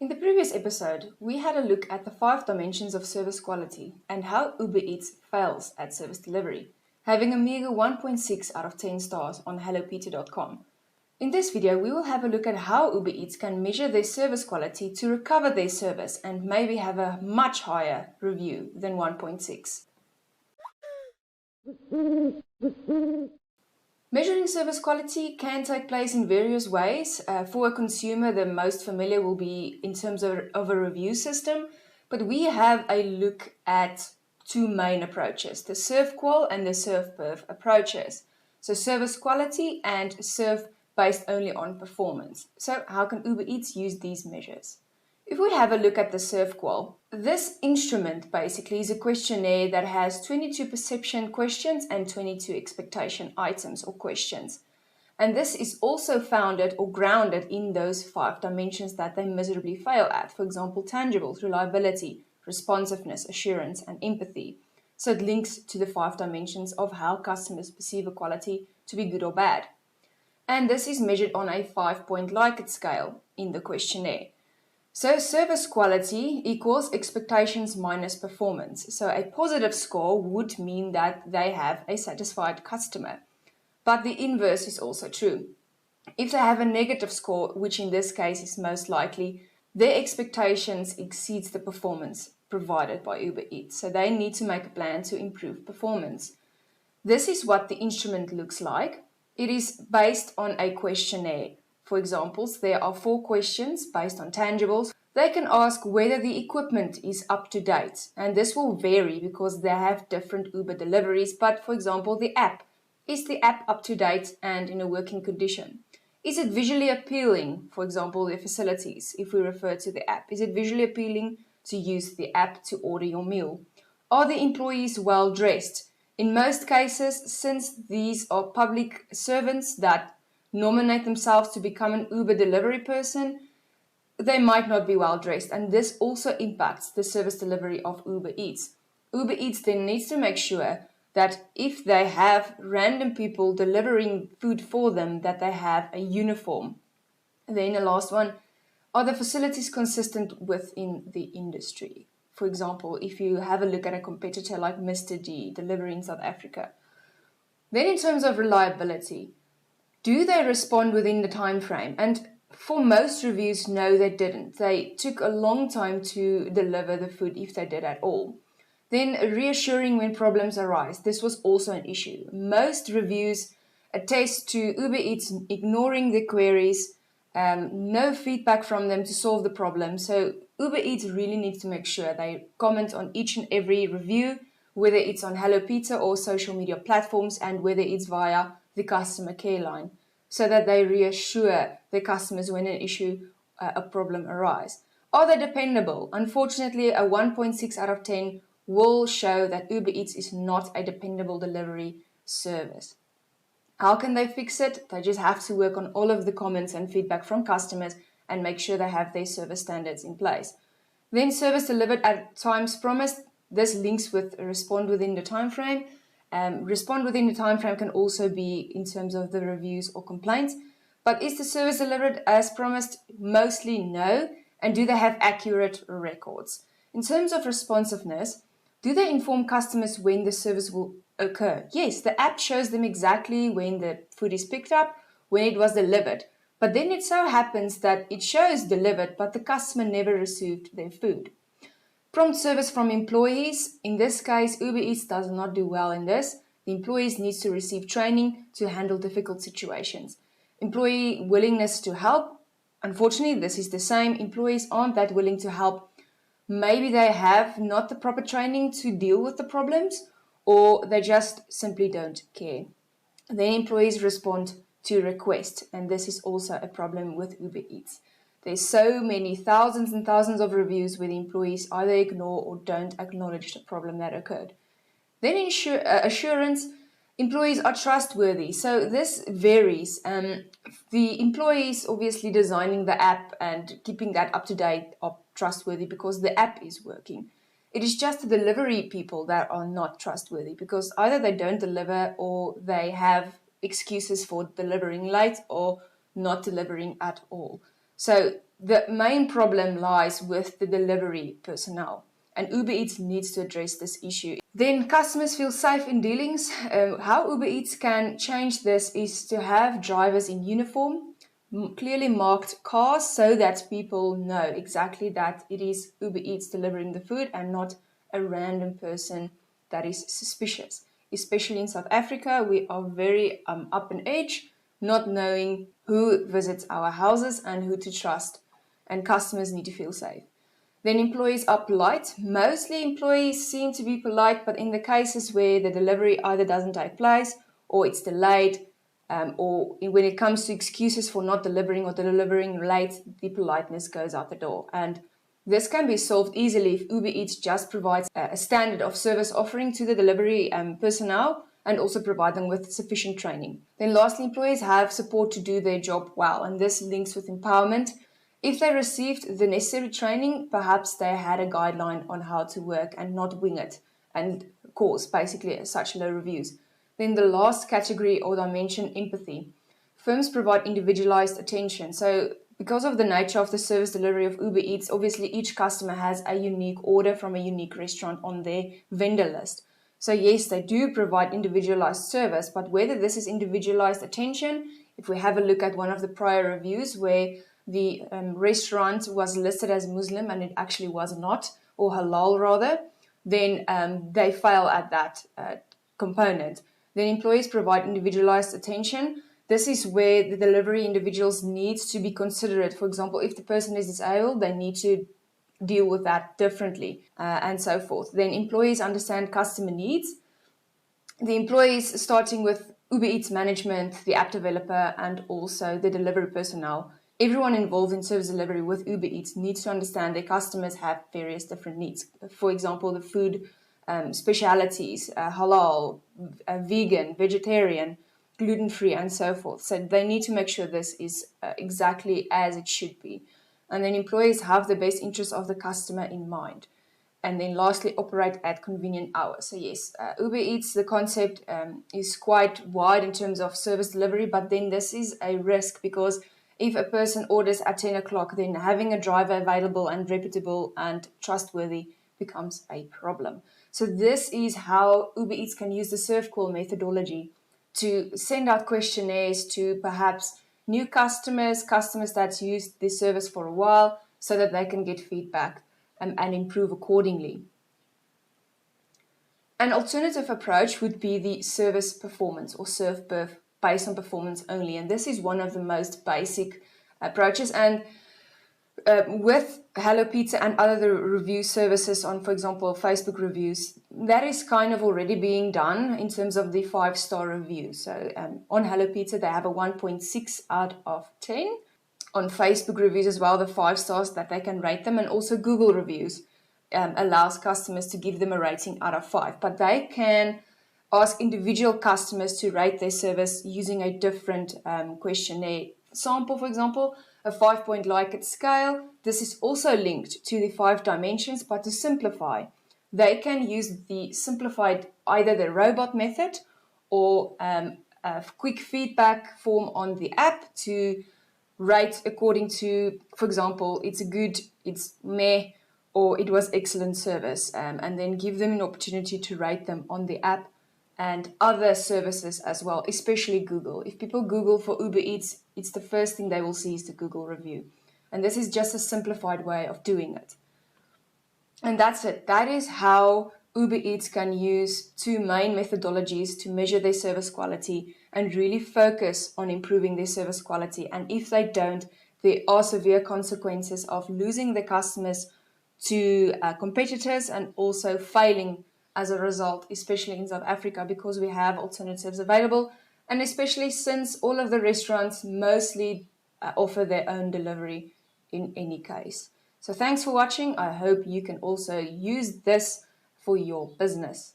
In the previous episode, we had a look at the 5 dimensions of service quality and how Uber Eats fails at service delivery, having a meager 1.6 out of 10 stars on hellopeter.com. In this video, we will have a look at how Uber Eats can measure their service quality to recover their service and maybe have a much higher review than 1.6. Measuring service quality can take place in various ways. For a consumer, the most familiar will be in terms of a review system, but we have a look at two main approaches, the SERVQUAL and the SERVPERF approaches. So service quality and serve based only on performance. So how can Uber Eats use these measures? If we have a look at the SERVQUAL, this instrument basically is a questionnaire that has 22 perception questions and 22 expectation items or questions. And this is also founded or grounded in those 5 dimensions that they miserably fail at. For example, tangibles, reliability, responsiveness, assurance, and empathy. So it links to the 5 dimensions of how customers perceive a quality to be good or bad. And this is measured on a 5-point Likert scale in the questionnaire. So service quality equals expectations minus performance. So a positive score would mean that they have a satisfied customer. But the inverse is also true. If they have a negative score, which in this case is most likely, their expectations exceeds the performance provided by Uber Eats. So they need to make a plan to improve performance. This is what the instrument looks like. It is based on a questionnaire. For examples, there are 4 questions based on tangibles. They can ask whether the equipment is up to date, and this will vary because they have different Uber deliveries. But for example, the app. Is the app up to date and in a working condition? Is it visually appealing? For example, the facilities, if we refer to the app. Is it visually appealing to use the app to order your meal? Are the employees well dressed? In most cases, since these are public servants that nominate themselves to become an Uber delivery person, they might not be well dressed, and this also impacts the service delivery of Uber Eats. Uber Eats then needs to make sure that if they have random people delivering food for them, that they have a uniform. And then the last one, are the facilities consistent within the industry? For example, if you have a look at a competitor like Mr. D, delivery in South Africa. Then in terms of reliability, do they respond within the time frame? And for most reviews, no, they didn't. They took a long time to deliver the food, if they did at all. Then reassuring when problems arise. This was also an issue. Most reviews attest to Uber Eats ignoring the queries, no feedback from them to solve the problem. So Uber Eats really needs to make sure they comment on each and every review, whether it's on Hello Peter or social media platforms, and whether it's via the customer care line, so that they reassure their customers when an issue, a problem arises. Are they dependable? Unfortunately, a 1.6 out of 10 will show that Uber Eats is not a dependable delivery service. How can they fix it? They just have to work on all of the comments and feedback from customers and make sure they have their service standards in place. Then service delivered at times promised. This links with respond within the time frame. Respond within the time frame can also be in terms of the reviews or complaints. But is the service delivered as promised? Mostly no. And do they have accurate records? In terms of responsiveness, do they inform customers when the service will occur? Yes, the app shows them exactly when the food is picked up, when it was delivered. But then it so happens that it shows delivered, but the customer never received their food. Prompt service from employees. In this case, Uber Eats does not do well in this. The employees need to receive training to handle difficult situations. Employee willingness to help. Unfortunately, this is the same. Employees aren't that willing to help. Maybe they have not the proper training to deal with the problems, or they just simply don't care. Then employees respond to request, and this is also a problem with Uber Eats. There's so many thousands and thousands of reviews where the employees either ignore or don't acknowledge the problem that occurred. Then assurance, employees are trustworthy. So this varies. The employees obviously designing the app and keeping that up to date are trustworthy because the app is working. It is just the delivery people that are not trustworthy because either they don't deliver or they have excuses for delivering late or not delivering at all. So the main problem lies with the delivery personnel, and Uber Eats needs to address this issue. Then customers feel safe in dealings. How Uber Eats can change this is to have drivers in uniform, clearly marked cars, so that people know exactly that it is Uber Eats delivering the food and not a random person that is suspicious. Especially in South Africa, we are very up in age, not knowing who visits our houses and who to trust, and customers need to feel safe. Then employees are polite. Mostly employees seem to be polite, but in the cases where the delivery either doesn't take place or it's delayed, or when it comes to excuses for not delivering or delivering late, the politeness goes out the door. And this can be solved easily if Uber Eats just provides a standard of service offering to the delivery personnel and also provide them with sufficient training. Then lastly, employees have support to do their job well, and this links with empowerment. If they received the necessary training, perhaps they had a guideline on how to work and not wing it and cause basically such low reviews. Then the last category or dimension, empathy. Firms provide individualized attention. So because of the nature of the service delivery of Uber Eats, obviously each customer has a unique order from a unique restaurant on their vendor list. So yes, they do provide individualized service, but whether this is individualized attention, if we have a look at one of the prior reviews where the restaurant was listed as Muslim and it actually was not, or halal rather, then they fail at that component. Then employees provide individualized attention. This is where the delivery individuals needs to be considerate. For example, if the person is disabled, they need to deal with that differently, and so forth. Then employees understand customer needs. The employees, starting with Uber Eats management, the app developer, and also the delivery personnel, everyone involved in service delivery with Uber Eats needs to understand their customers have various different needs. For example, the food specialities, halal, vegan, vegetarian, gluten-free, and so forth. So they need to make sure this is exactly as it should be. And then employees have the best interest of the customer in mind. And then lastly, operate at convenient hours. So yes, Uber Eats, the concept is quite wide in terms of service delivery, but then this is a risk because if a person orders at 10 o'clock, then having a driver available and reputable and trustworthy becomes a problem. So this is how Uber Eats can use the SERVQUAL methodology to send out questionnaires to perhaps new customers that's used this service for a while, so that they can get feedback and improve accordingly. An alternative approach would be the service performance or SERVPERF, based on performance only. And this is one of the most basic approaches. And with Hello Pizza and other review services on, for example, Facebook reviews, that is kind of already being done in terms of the 5-star review. So on Hello Pizza, they have a 1.6 out of 10. On Facebook reviews as well, the 5 stars that they can rate them, and also Google reviews allows customers to give them a rating out of 5. But they can ask individual customers to rate their service using a different questionnaire sample, for example, a 5-point Likert scale. This is also linked to the 5 dimensions, but to simplify, they can use the simplified, either the robot method or a quick feedback form on the app to rate according to, for example, it's a good, it's meh, or it was excellent service, and then give them an opportunity to rate them on the app and other services as well, especially Google. If people Google for Uber Eats, it's the first thing they will see is the Google review. And this is just a simplified way of doing it. And that's it. That is how Uber Eats can use 2 main methodologies to measure their service quality and really focus on improving their service quality. And if they don't, there are severe consequences of losing the customers to competitors and also failing as a result, especially in South Africa, because we have alternatives available, and especially since all of the restaurants mostly offer their own delivery in any case. So thanks for watching. I hope you can also use this for your business.